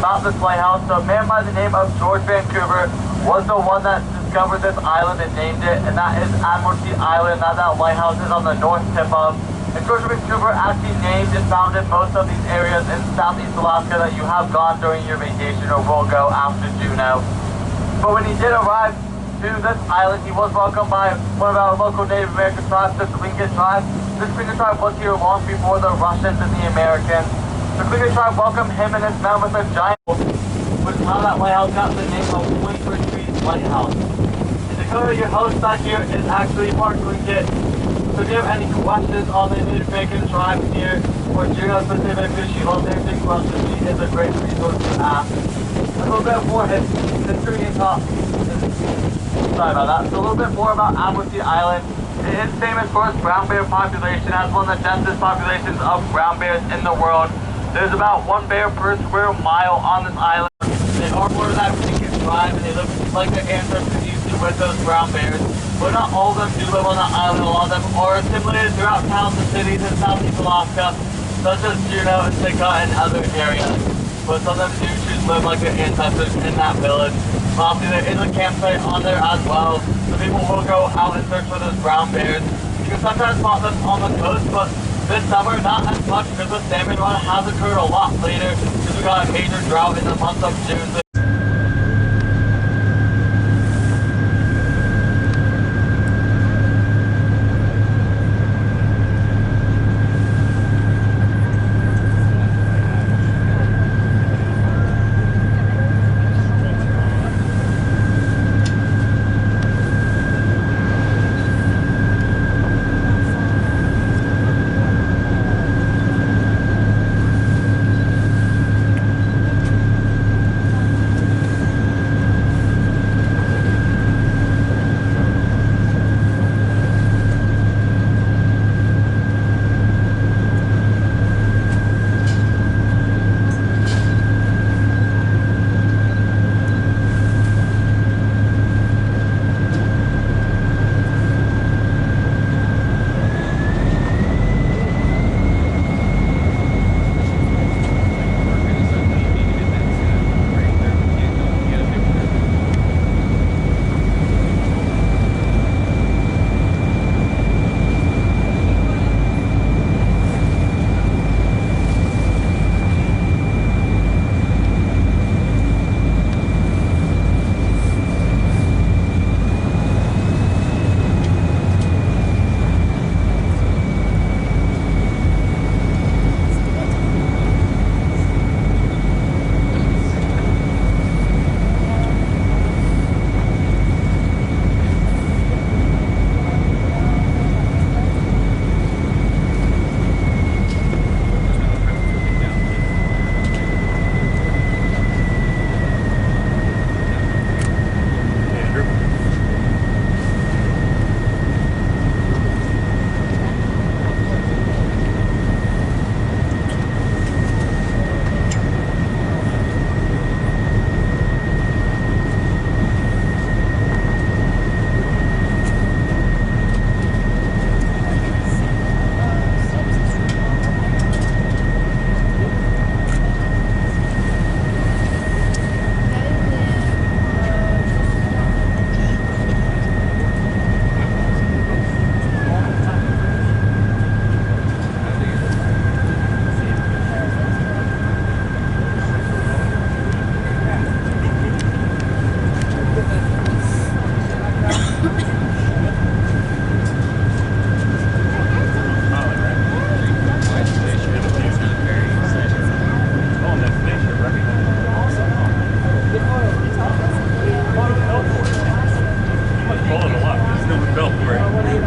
about this lighthouse. So a man by the name of George Vancouver was the one that discovered this island and named it, and that is Admiralty Island that lighthouse is on the north tip of. And George Vancouver actually named and founded most of these areas in Southeast Alaska that you have gone during your vacation or will go after Juneau. But when he did arrive to this island, he was welcomed by one of our local Native American tribes, the Tlingit tribe. This Tlingit tribe was here long before the Russians and the Americans. The Tlingit tribe welcomed him and his men with a giant, which is how that lighthouse got the name of Point Retreat Lighthouse. And Dakota, your host back here, is actually part Tlingit. So if you have any questions on the Native American tribe here, or Juneau specifically, she loves answering questions. She is a great resource to ask. A little bit more history and talk. Sorry about that. So a little bit more about Admiralty Island. It is famous for its brown bear population. It has one of the densest populations of brown bears in the world. There's about 1 bear per square mile on this island. They are part of that Tlingit tribe, and they look like their ancestors used to with those brown bears. But not all of them do live on the island. A lot of them are assimilated throughout towns and cities in Southeast Alaska, such as Juneau and Sitka and other areas. But some of them do choose to live like their ancestors in that village. Obviously, there is a campsite on there as well, so people will go out and search for those brown bears. You can sometimes spot them on the coast, but this summer not as much because the salmon run has occurred a lot later because we got a major drought in the month of June. Built for it.